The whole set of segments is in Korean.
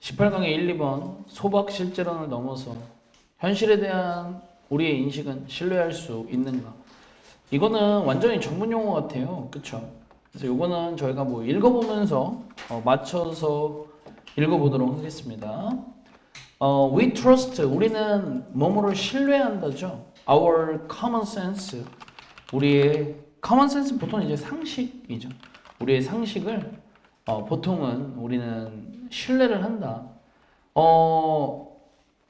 18강의 1, 2번 소박 실제론을 넘어서 현실에 대한 우리의 인식은 신뢰할 수 있는가? 이거는 완전히 전문 용어 같아요. 그쵸? 그래서 이거는 저희가 뭐 읽어보면서 맞춰서 읽어보도록 하겠습니다. We trust, 우리는 뭐뭐를 신뢰한다죠. Our common sense, 우리의 common sense 보통 이제 상식이죠. 우리의 상식을 보통은 우리는 신뢰를 한다.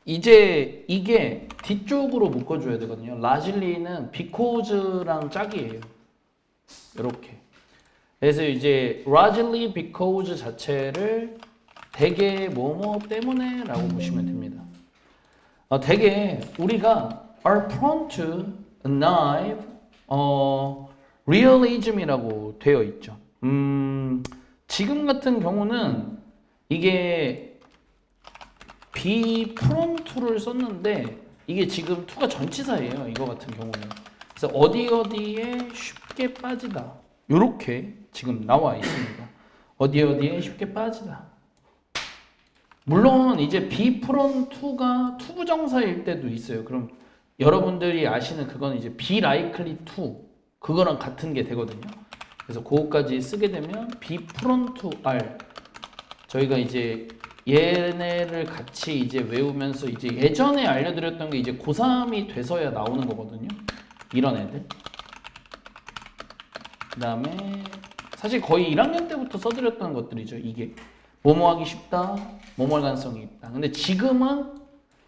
이제 이게 뒤쪽으로 묶어줘야 되거든요. largely는 because랑 짝이에요. 이렇게. 그래서 이제 largely because 자체를 대개 뭐뭐 때문에라고 보시면 됩니다. 대개 우리가 are prone to naive realism이라고 되어 있죠. 지금 같은 경우는 이게 be prone to를 썼는데 이게 지금 to가 전치사예요. 이거 같은 경우는. 그래서 어디에 쉽게 빠지다. 요렇게 지금 나와 있습니다. 어디에 쉽게 빠지다. 물론 이제 be prone to가 투부정사일 때도 있어요. 그럼 여러분들이 아시는 그건 이제 be likely to 그거랑 같은 게 되거든요. 그래서 그거까지 쓰게 되면 be prone to are 저희가 이제 얘네를 같이 이제 외우면서 이제 예전에 알려드렸던 게 이제 고3이 돼서야 나오는 거거든요. 이런 애들. 그 다음에 사실 거의 1학년 때부터 써드렸던 것들이죠. 이게 뭐뭐 하기 쉽다, 뭐뭐 할 가능성이 있다. 근데 지금은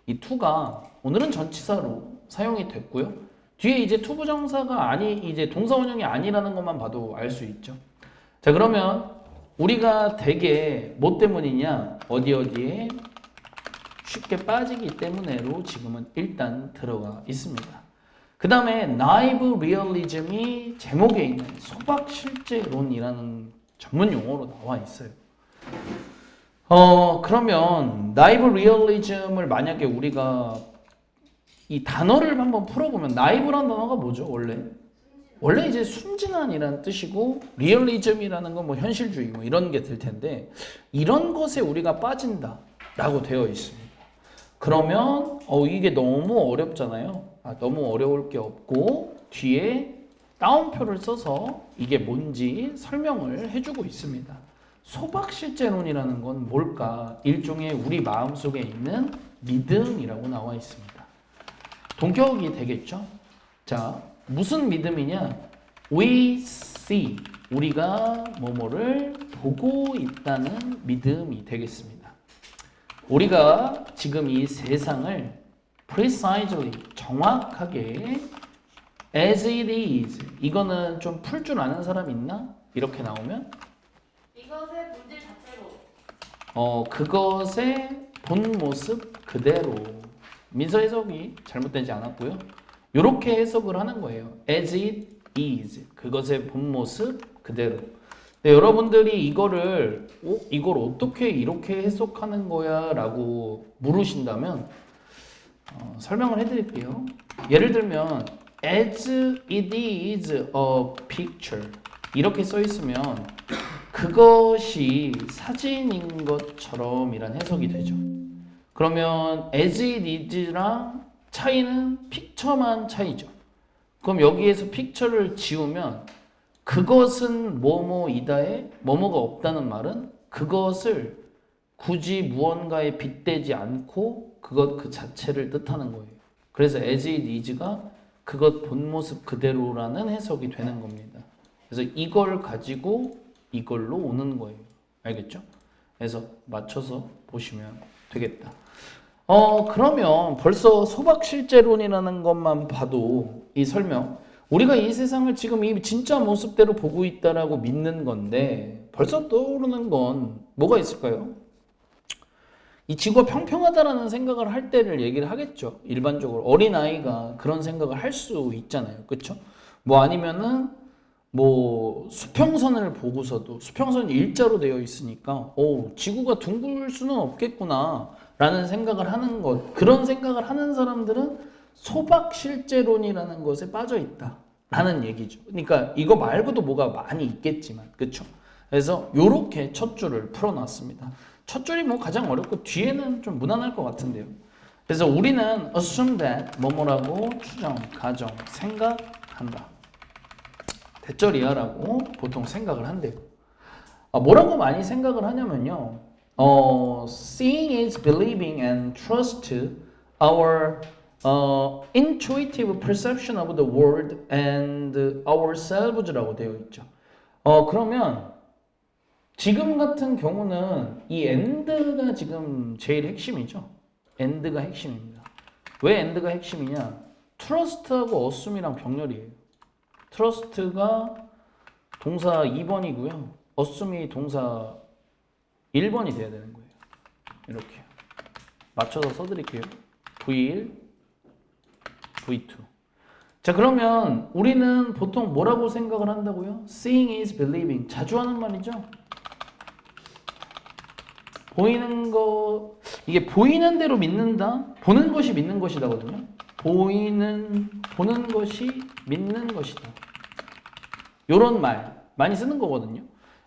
이 to가 오늘은 전치사로 사용이 됐고요. 뒤에 이제 투부정사가 이제 동사원형이 아니라는 것만 봐도 알 수 있죠. 자, 그러면 우리가 되게 뭐 때문이냐? 어디에 쉽게 빠지기 때문에로 지금은 일단 들어가 있습니다. 그 다음에 naive realism이 제목에 있는 소박 실제론이라는 전문 용어로 나와 있어요. 그러면 naive realism을 만약에 우리가 이 단어를 한번 풀어보면 naive라는 단어가 뭐죠? 원래 이제 순진한이라는 뜻이고 리얼리즘이라는 건 뭐 현실주의 뭐 이런 게 될 텐데 이런 것에 우리가 빠진다라고 되어 있습니다. 그러면 이게 너무 어렵잖아요. 너무 어려울 게 없고 뒤에 따옴표를 써서 이게 뭔지 설명을 해주고 있습니다. 소박실제론이라는 건 뭘까? 일종의 우리 마음속에 있는 믿음이라고 나와 있습니다. 동격이 되겠죠? 자, 무슨 믿음이냐? We see, 우리가 뭐뭐를 보고 있다는 믿음이 되겠습니다. 우리가 지금 이 세상을 precisely, 정확하게 as it is, 이거는 좀 풀 줄 아는 사람 있나? 이렇게 나오면 이것의 본질 자체로 그것의 본 모습 그대로 민서 해석이 잘못되지 않았고요. 이렇게 해석을 하는 거예요. As it is. 그것의 본 모습 그대로. 근데 여러분들이 이걸 어떻게 이렇게 해석하는 거야? 라고 물으신다면 설명을 해드릴게요. 예를 들면 As it is a picture. 이렇게 써 있으면 그것이 사진인 것처럼 이란 해석이 되죠. 그러면 as it is랑 차이는 픽처만 차이죠. 그럼 여기에서 픽처를 지우면 그것은 뭐뭐이다에 뭐뭐가 없다는 말은 그것을 굳이 무언가에 빗대지 않고 그것 그 자체를 뜻하는 거예요. 그래서 as it is가 그것 본 모습 그대로라는 해석이 되는 겁니다. 그래서 이걸 가지고 이걸로 오는 거예요. 알겠죠? 그래서 맞춰서 보시면 되겠다. 그러면 벌써 소박실제론이라는 것만 봐도 이 설명, 우리가 이 세상을 지금 이 진짜 모습대로 보고 있다라고 믿는 건데 벌써 떠오르는 건 뭐가 있을까요? 이 지구가 평평하다라는 생각을 할 때를 얘기를 하겠죠. 일반적으로 어린아이가 그런 생각을 할 수 있잖아요. 그렇죠? 뭐 아니면은 뭐 수평선을 보고서도 수평선이 일자로 되어 있으니까 지구가 둥글 수는 없겠구나 라는 생각을 하는 것, 그런 생각을 하는 사람들은 소박실제론이라는 것에 빠져 있다 라는 얘기죠. 그러니까 이거 말고도 뭐가 많이 있겠지만, 그쵸? 그래서 요렇게 첫 줄을 풀어놨습니다. 첫 줄이 뭐 가장 어렵고 뒤에는 좀 무난할 것 같은데요. 그래서 우리는 assume that 뭐뭐라고 추정, 가정, 생각한다. 대절이야 라고 보통 생각을 한대요. 뭐라고 많이 생각을 하냐면요. Seeing is believing and trust our intuitive perception of the world and ourselves라고 되어 있죠. 그러면 지금 같은 경우는 이 and가 지금 제일 핵심이죠. and가 핵심입니다. 왜 and가 핵심이냐? trust하고 assume이랑 병렬이에요. trust가 동사 2번이고요. assume이 동사 1번이 돼야 되는 거예요. 이렇게 맞춰서 써드릴게요. V1, V2. 자, 그러면 우리는 보통 뭐라고 생각을 한다고요? Seeing is believing. 자주 하는 말이죠. 보이는 거, 이게 보이는 대로 믿는다? 보는 것이 믿는 것이다거든요. 보는 것이 믿는 것이다. 요런 말 많이 쓰는 거거든요.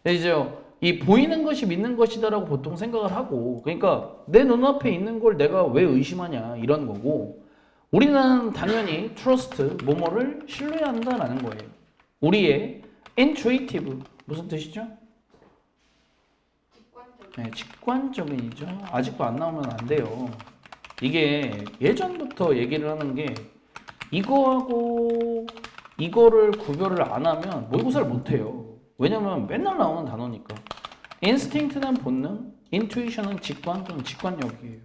이제 이 보이는 것이 믿는 것이다라고 보통 생각을 하고, 그러니까 내 눈앞에 있는 걸 내가 왜 의심하냐 이런 거고, 우리는 당연히 trust 뭐뭐를 신뢰한다라는 거예요. 우리의 intuitive 무슨 뜻이죠? 네, 직관적인이죠. 아직도 안 나오면 안 돼요. 이게 예전부터 얘기를 하는 게 이거하고 이거를 구별을 안 하면 모의고사를 못 해요. 왜냐면 맨날 나오는 단어니까. instinct는 본능, intuition은 직관 또는 직관력이에요.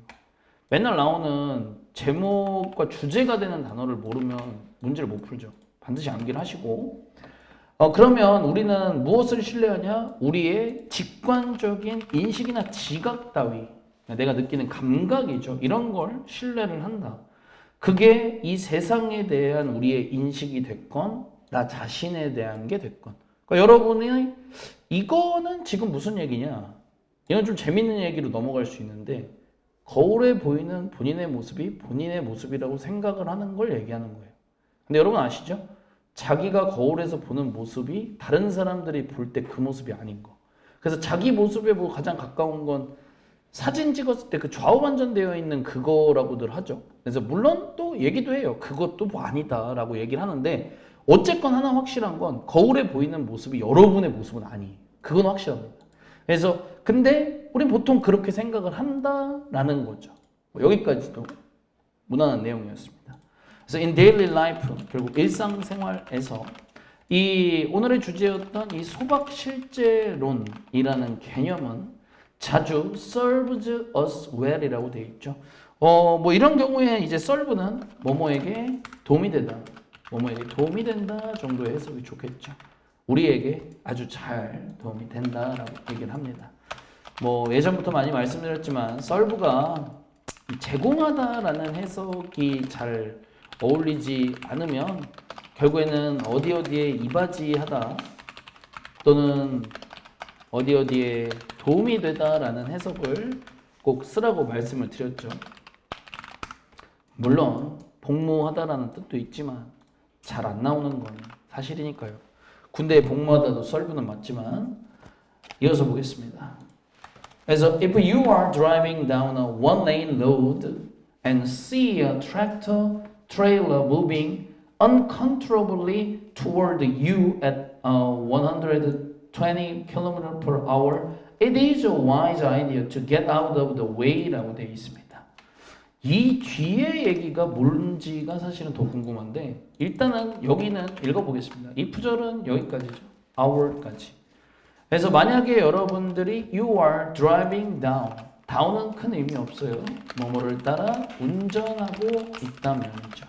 맨날 나오는 제목과 주제가 되는 단어를 모르면 문제를 못 풀죠. 반드시 암기를 하시고. 그러면 우리는 무엇을 신뢰하냐? 우리의 직관적인 인식이나 지각 따위, 내가 느끼는 감각이죠. 이런 걸 신뢰를 한다. 그게 이 세상에 대한 우리의 인식이 됐건 나 자신에 대한 게 됐건. 그러니까 여러분이 이거는 지금 무슨 얘기냐? 이건 좀 재밌는 얘기로 넘어갈 수 있는데 거울에 보이는 본인의 모습이 본인의 모습이라고 생각을 하는 걸 얘기하는 거예요. 근데 여러분 아시죠? 자기가 거울에서 보는 모습이 다른 사람들이 볼 때 그 모습이 아닌 거. 그래서 자기 모습에 뭐 가장 가까운 건 사진 찍었을 때 그 좌우 반전되어 있는 그거라고들 하죠. 그래서 물론 또 얘기도 해요. 그것도 뭐 아니다라고 얘기를 하는데 어쨌건 하나 확실한 건 거울에 보이는 모습이 여러분의 모습은 아니에요. 그건 확실합니다. 그래서 근데 우린 보통 그렇게 생각을 한다라는 거죠. 여기까지도 무난한 내용이었습니다. 그래서 in daily life, 결국 일상생활에서 이 오늘의 주제였던 이 소박 실제론이라는 개념은 자주 serves us well이라고 되어 있죠. 뭐 이런 경우에 이제 serve는 뭐뭐에게 도움이 되다, 뭐뭐에게 도움이 된다 정도의 해석이 좋겠죠. 우리에게 아주 잘 도움이 된다라고 얘기를 합니다. 뭐 예전부터 많이 말씀드렸지만 serve가 제공하다라는 해석이 잘 어울리지 않으면 결국에는 어디에 이바지하다 또는 어디에 도움이 되다라는 해석을 꼭 쓰라고 말씀을 드렸죠. 물론 복무하다라는 뜻도 있지만 잘 안 나오는 건 사실이니까요. 군대에 복무하다도 serve는 맞지만 이어서 보겠습니다. 그래서 if you are driving down a one-lane road and see a tractor trailer moving uncontrollably toward you at 120 km per hour, it is a wise idea to get out of the way라고 되어 있습니다. 이 뒤에 얘기가 뭔지가 사실은 더 궁금한데 일단은 여기는 읽어보겠습니다. 이 구절은 여기까지죠. hour까지. 그래서 만약에 여러분들이 you are driving down, down은 큰 의미 없어요. 뭐뭐를 따라 운전하고 있다면이죠.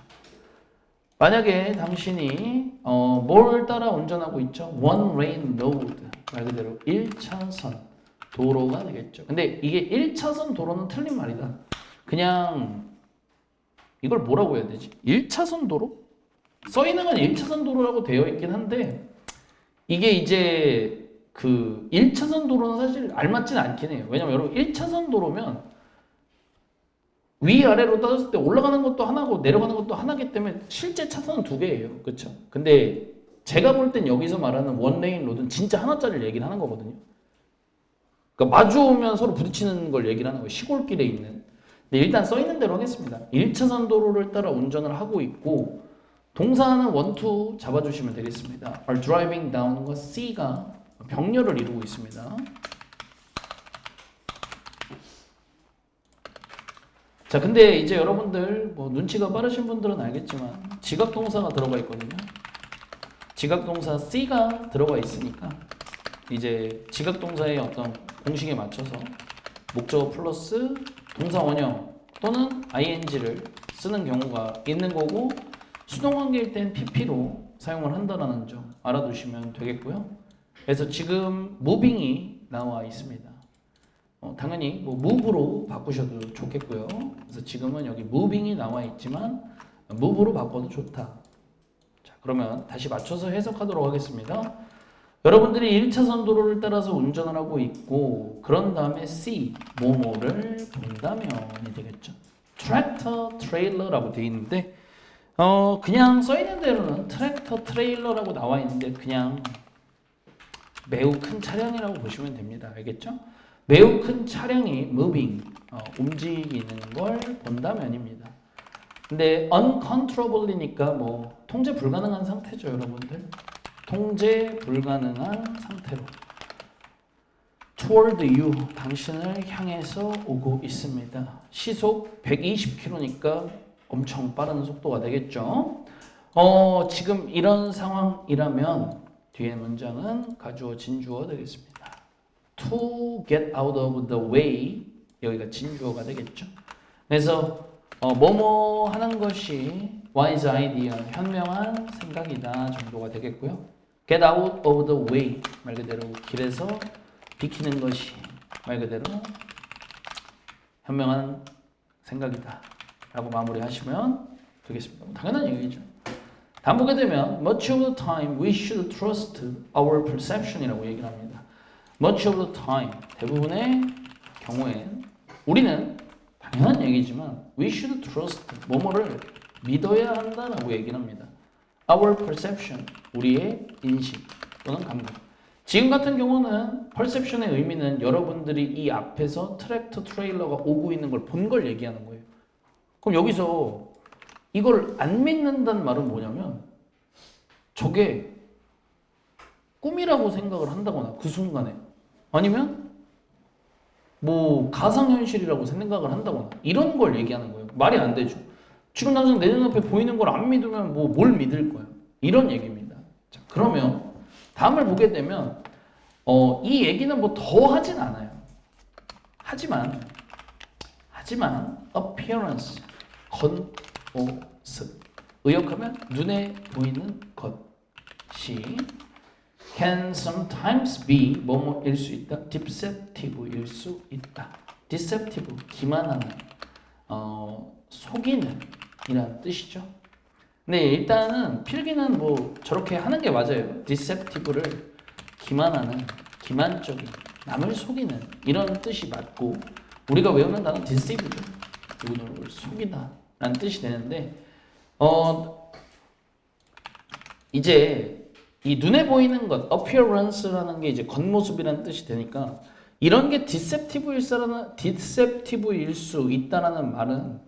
만약에 당신이 뭘 따라 운전하고 있죠? one lane road, 말 그대로 1차선 도로가 되겠죠. 근데 이게 1차선 도로는 틀린 말이다. 그냥 이걸 뭐라고 해야 되지? 1차선 도로? 써 있는 건 1차선 도로라고 되어 있긴 한데 이게 이제 그 1차선 도로는 사실 알맞지는 않긴 해요. 왜냐면 여러분 1차선 도로면 위아래로 따졌을 때 올라가는 것도 하나고 내려가는 것도 하나기 때문에 실제 차선은 두 개예요. 그렇죠? 근데 제가 볼 땐 여기서 말하는 원레인 로드는 진짜 하나짜리를 얘기를 하는 거거든요. 그러니까 마주오면 서로 부딪히는 걸 얘기를 하는 거예요. 시골길에 있는. 근데 일단 써 있는 대로 하겠습니다. 1차선 도로를 따라 운전을 하고 있고 동사는 one, to 잡아주시면 되겠습니다. are driving down과 C가 병렬을 이루고 있습니다. 자, 근데 이제 여러분들 뭐 눈치가 빠르신 분들은 알겠지만 지각 동사가 들어가 있거든요. 지각 동사 C가 들어가 있으니까 이제 지각 동사의 어떤 공식에 맞춰서 목적어 플러스 동사 원형 또는 ing를 쓰는 경우가 있는 거고 수동관계일 땐 pp로 사용을 한다는 점 알아두시면 되겠고요. 그래서 지금 moving이 나와 있습니다. 당연히 뭐 move로 바꾸셔도 좋겠고요. 그래서 지금은 여기 moving이 나와 있지만 move로 바꿔도 좋다. 자, 그러면 다시 맞춰서 해석하도록 하겠습니다. 여러분들이 1차선 도로를 따라서 운전을 하고 있고 그런 다음에 C, 뭐뭐를 본다면이 되겠죠. 트랙터, 트레일러라고 되어 있는데 그냥 써있는 대로는 트랙터, 트레일러라고 나와 있는데 그냥 매우 큰 차량이라고 보시면 됩니다. 알겠죠? 매우 큰 차량이 moving, 움직이는 걸 본다면입니다. 근데 uncontrollably니까 뭐 통제 불가능한 상태죠, 여러분들. 통제 불가능한 상태로 toward you, 당신을 향해서 오고 있습니다. 시속 120km니까 엄청 빠른 속도가 되겠죠. 지금 이런 상황이라면 뒤에 문장은 가주어 진주어 되겠습니다. To get out of the way, 여기가 진주어가 되겠죠. 그래서 뭐뭐 하는 것이 wise idea, 현명한 생각이다 정도가 되겠고요. Get out of the way, 말 그대로 길에서 비키는 것이 말 그대로 현명한 생각이다 라고 마무리하시면 되겠습니다. 당연한 얘기죠. 다음 보게 되면 Much of the time we should trust our perception 이라고 얘기를 합니다. Much of the time, 대부분의 경우엔 우리는 당연한 얘기지만 we should trust, 뭐뭐를 믿어야 한다라고 얘기를 합니다. Our perception, 우리의 인식 또는 감각. 지금 같은 경우는 perception의 의미는 여러분들이 이 앞에서 트랙터 트레일러가 오고 있는 걸 본 걸 얘기하는 거예요. 그럼 여기서 이걸 안 믿는다는 말은 뭐냐면 저게 꿈이라고 생각을 한다거나 그 순간에 아니면 뭐 가상현실이라고 생각을 한다거나 이런 걸 얘기하는 거예요. 말이 안 되죠. 지금 당장 내 눈앞에 보이는 걸 안 믿으면 뭐 뭘 믿을 거야. 이런 얘기입니다. 자, 그러면 다음을 보게 되면 이 얘기는 뭐 더 하진 않아요. 하지만 appearance, 겉모습, 의역하면 눈에 보이는 것이 can sometimes be 뭐뭐일 수 있다, deceptive일 수 있다. deceptive, 기만하는, 속이는 이란 뜻이죠. 근데 일단은 필기는 뭐 저렇게 하는 게 맞아요. deceptive를 기만하는, 기만적인, 남을 속이는 이런 뜻이 맞고 우리가 외우는 단어는 deceive죠. 누구누구를 속이다 라는 뜻이 되는데 이제 이 눈에 보이는 것, appearance라는 게 이제 겉모습이라는 뜻이 되니까 이런 게 deceptive일 수 있다라는 말은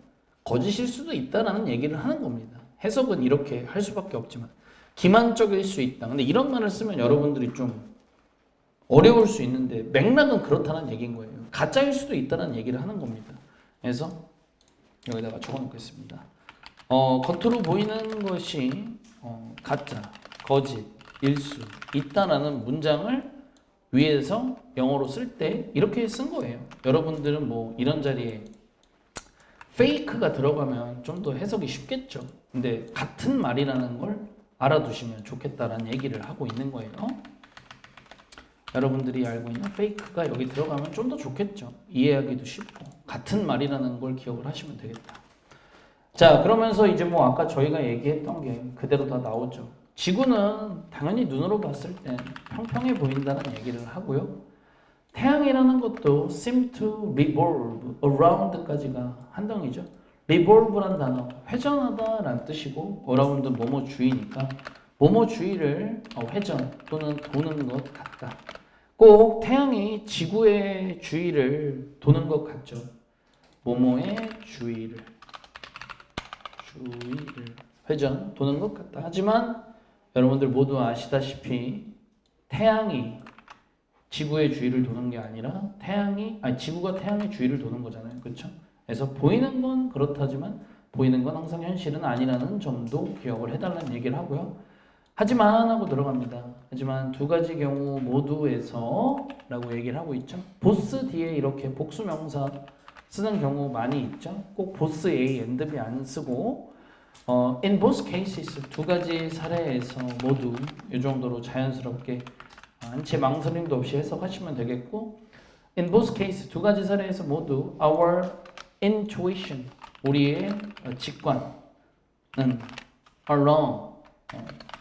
거짓일 수도 있다라는 얘기를 하는 겁니다. 해석은 이렇게 할 수밖에 없지만 기만적일 수 있다. 근데 이런 말을 쓰면 여러분들이 좀 어려울 수 있는데 맥락은 그렇다는 얘기인 거예요. 가짜일 수도 있다는 얘기를 하는 겁니다. 그래서 여기다가 적어놓겠습니다. 겉으로 보이는 것이 가짜, 거짓일 수 있다라는 문장을 위에서 영어로 쓸 때 이렇게 쓴 거예요. 여러분들은 뭐 이런 자리에 fake가 들어가면 좀 더 해석이 쉽겠죠. 근데 같은 말이라는 걸 알아두시면 좋겠다라는 얘기를 하고 있는 거예요. 여러분들이 알고 있는 fake가 여기 들어가면 좀 더 좋겠죠. 이해하기도 쉽고 같은 말이라는 걸 기억을 하시면 되겠다. 자, 그러면서 이제 뭐 아까 저희가 얘기했던 게 그대로 다 나오죠. 지구는 당연히 눈으로 봤을 땐 평평해 보인다는 얘기를 하고요. 태양이라는 것도 seem to revolve around까지가 한덩이죠. revolve란 단어 회전하다라는 뜻이고 around 뭐뭐 주의니까 뭐뭐 주위를 회전 또는 도는 것 같다. 꼭 태양이 지구의 주위를 도는 것 같죠. 뭐뭐의 주위를 회전 도는 것 같다. 하지만 여러분들 모두 아시다시피 태양이 지구의 주위를 도는 게 아니라 지구가 태양의 주위를 도는 거잖아요. 그렇죠? 그래서 보이는 건 그렇다지만 보이는 건 항상 현실은 아니라는 점도 기억을 해달라는 얘기를 하고요. 하지만 하고 들어갑니다. 하지만 두 가지 경우 모두에서 라고 얘기를 하고 있죠. 보스 뒤에 이렇게 복수명사 쓰는 경우 많이 있죠. 꼭 보스 A, and B 안 쓰고 in both cases 두 가지 사례에서 모두 이 정도로 자연스럽게 한치 망설임도 없이 해석하시면 되겠고 in both cases 두 가지 사례에서 모두 our intuition 우리의 직관은 are wrong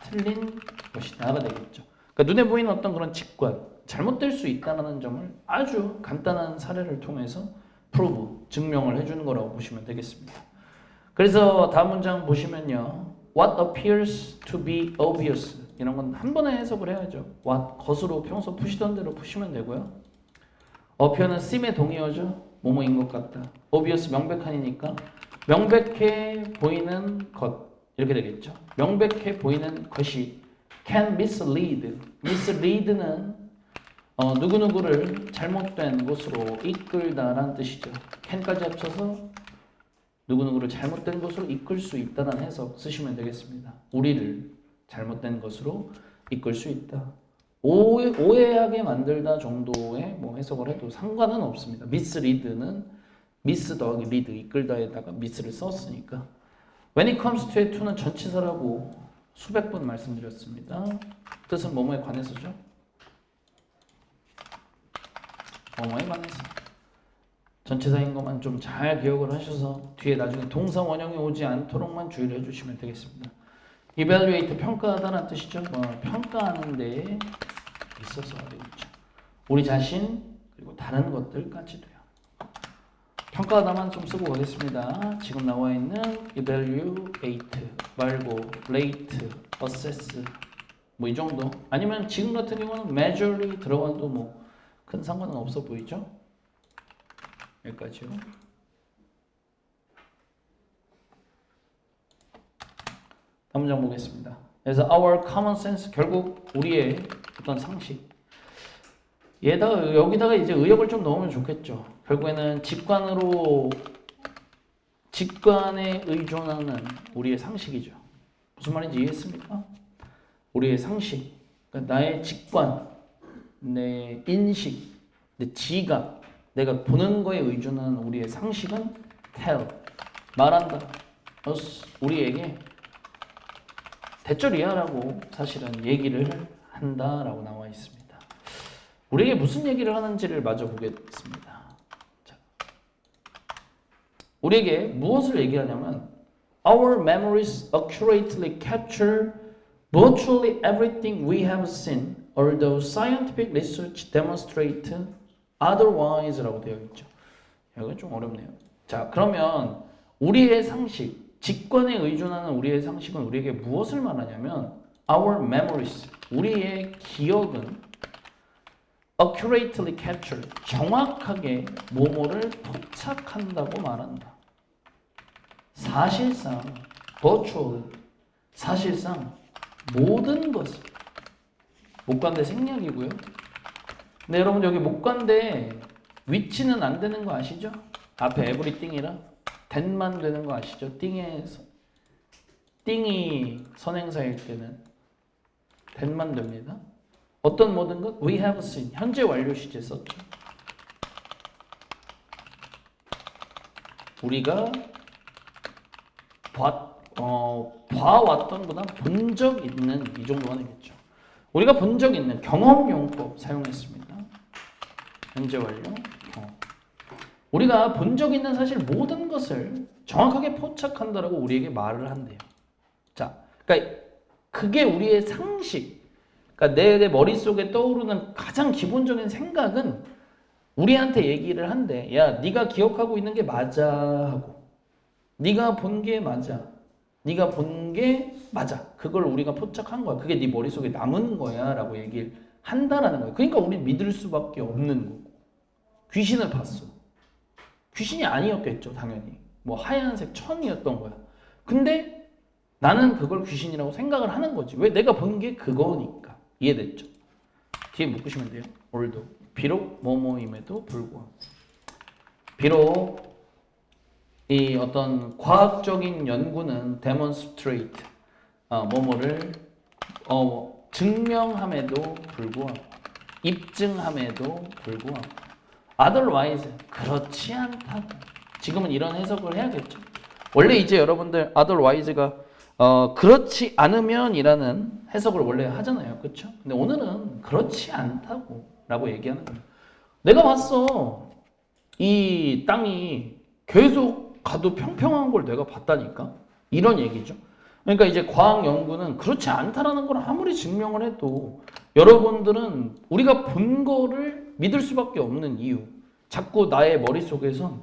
틀린 것이다가 되겠죠. 그러니까 눈에 보이는 어떤 그런 직관 잘못될 수 있다는 점을 아주 간단한 사례를 통해서 prove 증명을 해주는 거라고 보시면 되겠습니다. 그래서 다음 문장 보시면요. What appears to be obvious 이런 건 한 번에 해석을 해야죠. what 것으로 평소 푸시던 대로 푸시면 되고요. appear는 seem의 동의어죠. 뭐뭐인 것 같다. obvious 명백한이니까 명백해 보이는 것 이렇게 되겠죠. 명백해 보이는 것이 can mislead. mislead는 누구누구를 잘못된 곳으로 이끌다라는 뜻이죠. can까지 합쳐서 누구누구를 잘못된 곳으로 이끌 수 있다는 해석 쓰시면 되겠습니다. 우리를 잘못된 것으로 이끌 수 있다. 오해하게 만들다 정도의 해석을 해도 상관은 없습니다. mislead는 miss 더하기 lead 이끌다에다가 miss를 썼으니까 when it comes to의 to는 전치사라고 수백 번 말씀드렸습니다. 뜻은 뭐뭐에 관해서죠? 뭐뭐에 관해서. 전치사인 것만 좀 잘 기억을 하셔서 뒤에 나중에 동사 원형이 오지 않도록만 주의를 해주시면 되겠습니다. evaluate 평가하다는 뜻이죠. 평가하는 데에 있어서 되겠죠. 우리 자신 그리고 다른 것들까지도요. 평가하다만 좀 쓰고 가겠습니다. 지금 나와 있는 evaluate 말고 rate, assess 이 정도 아니면 지금 같은 경우는 measure이 들어가도 큰 상관은 없어 보이죠? 여기까지요. 다음 문장 보겠습니다. 그래서 our common sense 결국 우리의 어떤 상식 여기다가 이제 의역을 좀 넣으면 좋겠죠. 결국에는 직관에 의존하는 우리의 상식이죠. 무슨 말인지 이해했습니까? 우리의 상식, 그러니까 나의 직관, 내 인식, 내 지각, 내가 보는 거에 의존하는 우리의 상식은 tell, 말한다. 우리에게 대절이야라고 사실은 얘기를 한다라고 나와 있습니다. 우리에게 무슨 얘기를 하는지를 마저 보겠습니다. 자, 우리에게 무엇을 얘기하냐면 Our memories accurately capture virtually everything we have seen, although scientific research demonstrates otherwise라고 되어 있죠. 이건 좀 어렵네요. 자, 그러면 우리의 상식, 직관에 의존하는 우리의 상식은 우리에게 무엇을 말하냐면 our memories, 우리의 기억은 accurately capture, 정확하게 뭐뭐를 포착한다고 말한다. 사실상 virtually, 사실상 모든 것을 목관대 생략이고요. 근데 여러분 여기 목관대 위치는 안 되는 거 아시죠? 앞에 everything이라 that만 되는 거 아시죠? 띵이 선행사일 때는 that만 됩니다. 어떤 모든 것? We have seen. 현재 완료 시제 썼죠. 우리가 봐왔던 거나 본 적 있는 이 정도가 되겠죠. 우리가 본 적 있는 경험용법 사용했습니다. 현재 완료 경험. 우리가 본 적 있는 사실 모든 것을 정확하게 포착한다라고 우리에게 말을 한대요. 자, 그러니까 그게 우리의 상식. 그러니까 내 머릿속에 떠오르는 가장 기본적인 생각은 우리한테 얘기를 한대. 야, 네가 기억하고 있는 게 맞아 하고. 네가 본 게 맞아. 네가 본 게 맞아. 그걸 우리가 포착한 거야. 그게 네 머릿속에 남은 거야 라고 얘기를 한다라는 거야. 그러니까 우리 믿을 수밖에 없는 거고. 귀신을 봤어. 귀신이 아니었겠죠, 당연히. 뭐 하얀색 천이었던 거야. 근데 나는 그걸 귀신이라고 생각을 하는 거지. 왜? 내가 본 게 그거니까. 이해됐죠? 뒤에 묶으시면 돼요. 올도. 비록 뭐뭐임에도 불구하고. 비록 이 어떤 과학적인 연구는 demonstrate 뭐뭐를 증명함에도 불구하고 입증함에도 불구하고 otherwise 그렇지 않다고. 지금은 이런 해석을 해야겠죠. 원래 이제 여러분들 otherwise가 그렇지 않으면이라는 해석을 원래 하잖아요. 그렇죠? 근데 오늘은 그렇지 않다고 라고 얘기하는 거예요. 내가 봤어. 이 땅이 계속 가도 평평한 걸 내가 봤다니까? 이런 얘기죠. 그러니까 이제 과학 연구는 그렇지 않다라는 걸 아무리 증명을 해도 여러분들은 우리가 본 거를 믿을 수밖에 없는 이유. 자꾸 나의 머릿속에선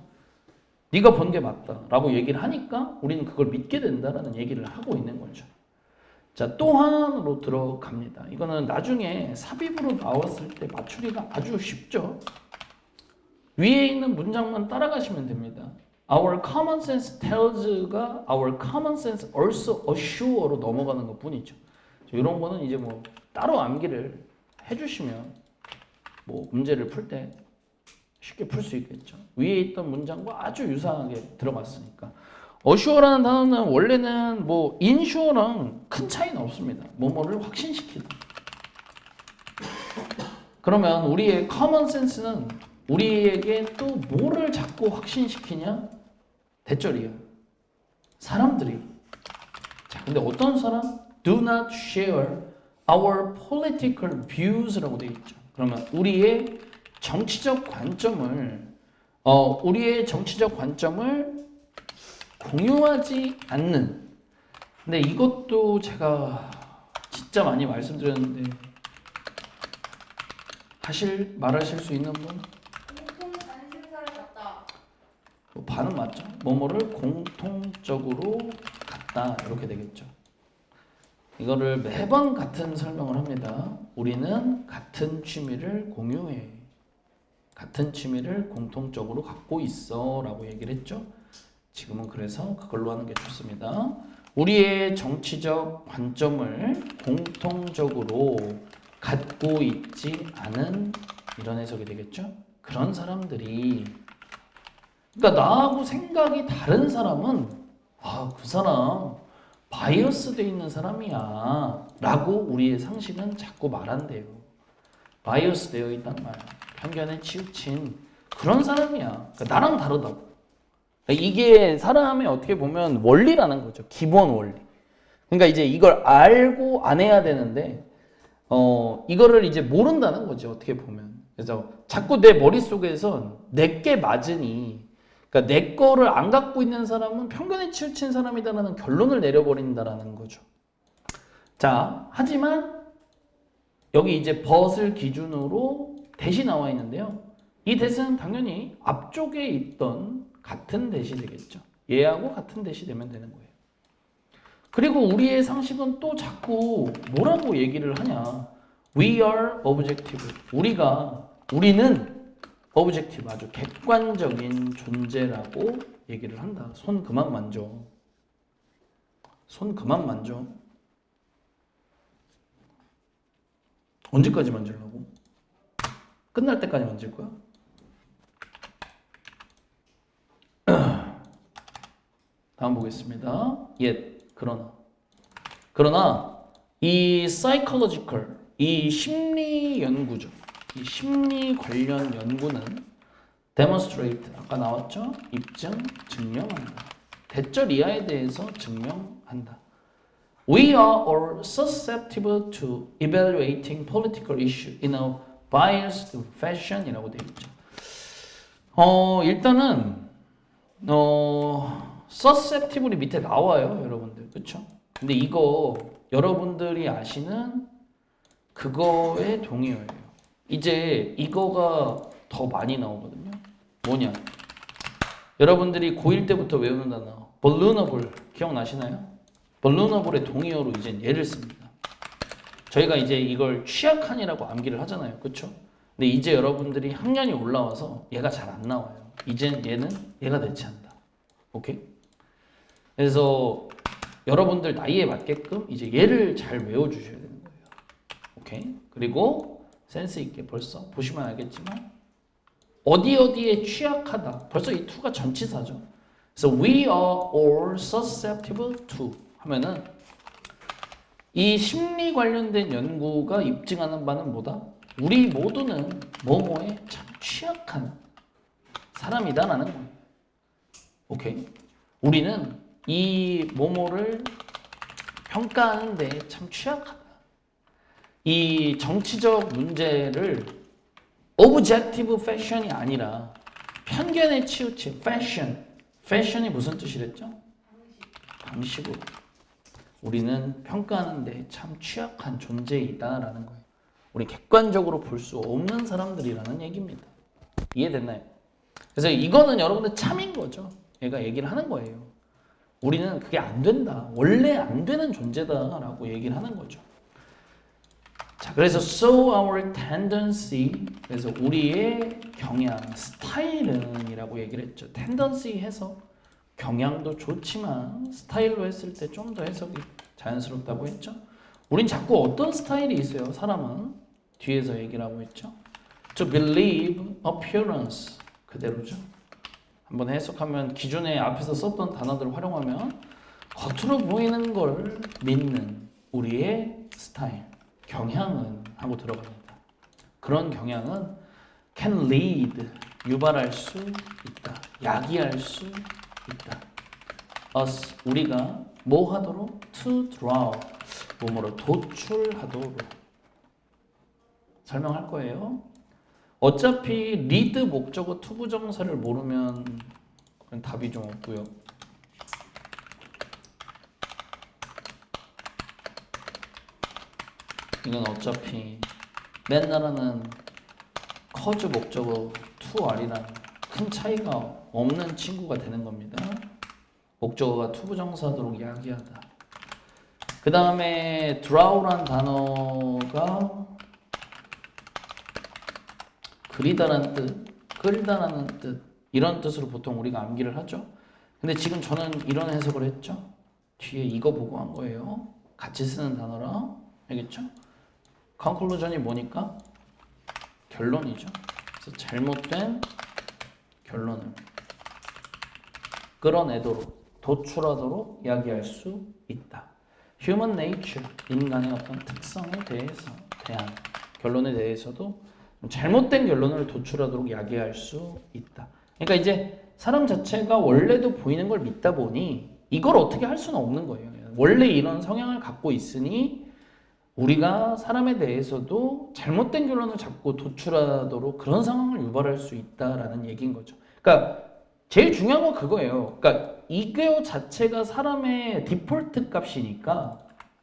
네가 본 게 맞다라고 얘기를 하니까 우리는 그걸 믿게 된다라는 얘기를 하고 있는 거죠. 자, 또 하나로 들어갑니다. 이거는 나중에 삽입으로 나왔을 때 맞추기가 아주 쉽죠. 위에 있는 문장만 따라가시면 됩니다. Our common sense tells가 our common sense also assure로 넘어가는 것 뿐이죠. 이런 거는 이제 뭐 따로 암기를 해주시면 뭐 문제를 풀 때 쉽게 풀 수 있겠죠. 위에 있던 문장과 아주 유사하게 들어갔으니까. assure라는 단어는 원래는 뭐 insure랑 큰 차이는 없습니다. 뭐뭐를 확신시키다. 그러면 우리의 common sense는 우리에게 또 뭐를 자꾸 확신시키냐? 대절이야. 사람들이. 자, 근데 어떤 사람? Do not share our political views라고 되어 있죠. 그러면 우리의 정치적 관점을 공유하지 않는. 근데 이것도 제가 진짜 많이 말씀드렸는데 말하실 수 있는 분? 관심사를 갖다. 반은 맞죠. 뭐뭐를 공통적으로 갖다 이렇게 되겠죠. 이거를 매번 같은 설명을 합니다. 우리는 같은 취미를 공유해. 같은 취미를 공통적으로 갖고 있어 라고 얘기를 했죠. 지금은 그래서 그걸로 하는 게 좋습니다. 우리의 정치적 관점을 공통적으로 갖고 있지 않은 이런 해석이 되겠죠. 그런 사람들이, 그러니까 나하고 생각이 다른 사람은 그 사람 바이어스 돼 있는 사람이야 라고 우리의 상식은 자꾸 말한대요. 바이어스 되어 있단 말, 편견에 치우친 그런 사람이야. 그러니까 나랑 다르다고. 그러니까 이게 사람의 어떻게 보면 원리라는 거죠. 기본 원리. 그러니까 이제 이걸 알고 안 해야 되는데 이거를 이제 모른다는 거죠. 어떻게 보면. 그래서 자꾸 내 머릿속에선 내게 맞으니, 그러니까 내 거를 안 갖고 있는 사람은 편견에 치우친 사람이다라는 결론을 내려버린다라는 거죠. 자, 하지만 여기 이제 but을 기준으로 대시 나와 있는데요. 이 대시는 당연히 앞쪽에 있던 같은 대시 되겠죠. 얘하고 같은 대시 되면 되는 거예요. 그리고 우리의 상식은 또 자꾸 뭐라고 얘기를 하냐. We are objective. 우리는 objective, 아주 객관적인 존재라고 얘기를 한다. 손 그만 만져. 손 그만 만져. 언제까지 만지려고? 끝날 때까지 만질 거야? 다음 보겠습니다. 그러나 이 psychological, 이 심리 연구죠. 이 심리 관련 연구는 demonstrate, 아까 나왔죠? 입증, 증명한다. 대절 이하에 대해서 증명한다. We are all susceptible to evaluating political issue in a biased fashion이라고 되어 있죠. 일단은 susceptible이 밑에 나와요, 여러분들. 그렇죠? 근데 이거 여러분들이 아시는 그거의 동의어예요. 이제 이거가 더 많이 나오거든요. 뭐냐? 여러분들이 고1 때부터 외우는 단어 vulnerable 기억나시나요? vulnerable의 동의어로 이제 얘를 씁니다. 저희가 이제 이걸 취약한이라고 암기를 하잖아요. 그렇죠? 근데 이제 여러분들이 학년이 올라와서 얘가 잘 안 나와요. 이젠 얘는 얘가 대체한다. 오케이? 그래서 여러분들 나이에 맞게끔 이제 얘를 잘 외워주셔야 되는 거예요. 오케이? 그리고 센스 있게 벌써 보시면 알겠지만 어디에 취약하다. 벌써 이 to가 전치사죠. 그래서 we are all susceptible to 하면은 이 심리 관련된 연구가 입증하는 바는 뭐다? 우리 모두는 뭐뭐에 참 취약한 사람이다라는 거예요. 오케이? 우리는 이 뭐뭐를 평가하는데 참 취약하다. 이 정치적 문제를 objective fashion이 아니라 편견에 치우친 fashion. fashion이 무슨 뜻이랬죠? 방식으로. 우리는 평가하는데 참 취약한 존재이다라는 거예요. 우리 객관적으로 볼 수 없는 사람들이라는 얘기입니다. 이해됐나요? 그래서 이거는 여러분들 참인 거죠. 얘가 얘기를 하는 거예요. 우리는 그게 안 된다. 원래 안 되는 존재다라고 얘기를 하는 거죠. 자, 그래서 so our tendency, 그래서 우리의 경향, 스타일은 이라고 얘기를 했죠. tendency 해서 경향도 좋지만 스타일로 했을 때 좀 더 해석이 자연스럽다고 했죠. 우린 자꾸 어떤 스타일이 있어요. 사람은 뒤에서 얘기를 하고 있죠. To believe appearance 그대로죠. 한번 해석하면 기존에 앞에서 썼던 단어들을 활용하면 겉으로 보이는 걸 믿는 우리의 스타일, 경향은 하고 들어갑니다. 그런 경향은 can lead, 유발할 수 있다. 야기할 수 있다. us, 우리가 뭐 하도록? to draw, 뭐뭐로 도출하도록 설명할 거예요. 어차피 lead 목적어 투부정사를 모르면 그건 답이 좀 없고요. 이건 어차피 맨날 하는 cause 목적어 to are랑 큰 차이가 없는 친구가 되는 겁니다. 목적어가 투부정사도록 이야기하다. 그 다음에 draw란 단어가 그리다라는 뜻, 끌다라는 뜻 이런 뜻으로 보통 우리가 암기를 하죠. 근데 지금 저는 이런 해석을 했죠. 뒤에 이거 보고 한 거예요. 같이 쓰는 단어라. 알겠죠? conclusion이 뭐니까? 결론이죠. 그래서 잘못된 결론을 끌어내도록 도출하도록 이야기할 수 있다. human nature, 인간의 어떤 특성에 대한 결론에 대해서도 잘못된 결론을 도출하도록 야기할 수 있다. 그러니까 이제 사람 자체가 원래도 보이는 걸 믿다 보니 이걸 어떻게 할 수는 없는 거예요. 원래 이런 성향을 갖고 있으니 우리가 사람에 대해서도 잘못된 결론을 자꾸 도출하도록 그런 상황을 유발할 수 있다라는 얘기인 거죠. 그러니까 제일 중요한 건 그거예요. 그러니까 이거 자체가 사람의 디폴트 값이니까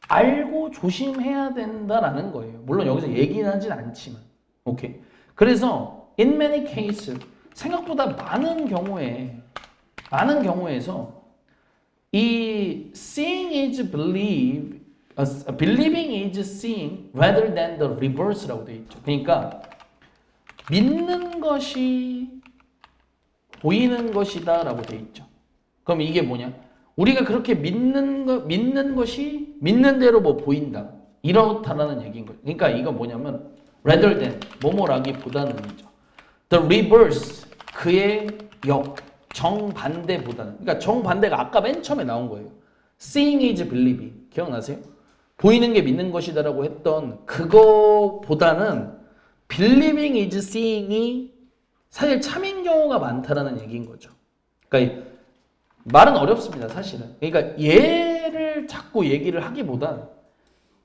알고 조심해야 된다라는 거예요. 물론 여기서 얘기는 하진 않지만. 오케이. 그래서 in many cases 생각보다 많은 경우에서 이 seeing is believe, believing is seeing rather than the reverse라고 되어 있죠. 그러니까 믿는 것이 보이는 것이다라고 되어 있죠. 그럼 이게 뭐냐? 우리가 그렇게 믿는 것이 믿는 대로 뭐 보인다. 이렇다라는 얘기인 거예요. 그러니까 이거 뭐냐면 rather than 뭐뭐라기보다는이죠. The reverse 그의 정반대보다는. 그러니까 정반대가 아까 맨 처음에 나온 거예요. Seeing is believing. 기억나세요? 보이는 게 믿는 것이다라고 했던 그거보다는 believing is seeing이 사실 참인 경우가 많다라는 얘기인 거죠. 그러니까 말은 어렵습니다, 사실은. 그러니까 얘를 자꾸 얘기를 하기보단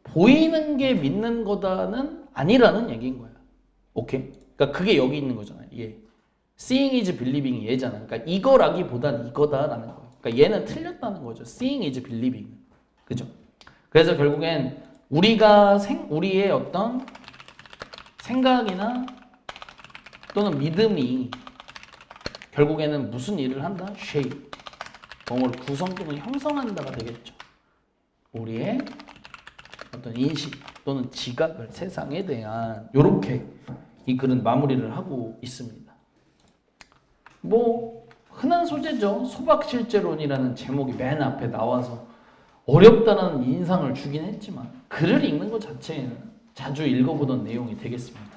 보이는 게 믿는 거다는 아니라는 얘기인 거야. 오케이? 그러니까 그게 여기 있는 거잖아요. 얘. Seeing is believing이 얘잖아. 그러니까 이거라기보단 이거다라는 거예요. 그러니까 얘는 틀렸다는 거죠. Seeing is believing. 그죠? 그래서 결국엔 우리의 어떤 생각이나 또는 믿음이 결국에는 무슨 일을 한다? shape. 뭐를 구성 또는 형성한다가 되겠죠. 우리의 어떤 인식 또는 지각을 세상에 대한 요렇게 이 글은 마무리를 하고 있습니다. 뭐 흔한 소재죠. 소박실제론이라는 제목이 맨 앞에 나와서 어렵다는 인상을 주긴 했지만 글을 읽는 것 자체에는 자주 읽어보던 내용이 되겠습니다.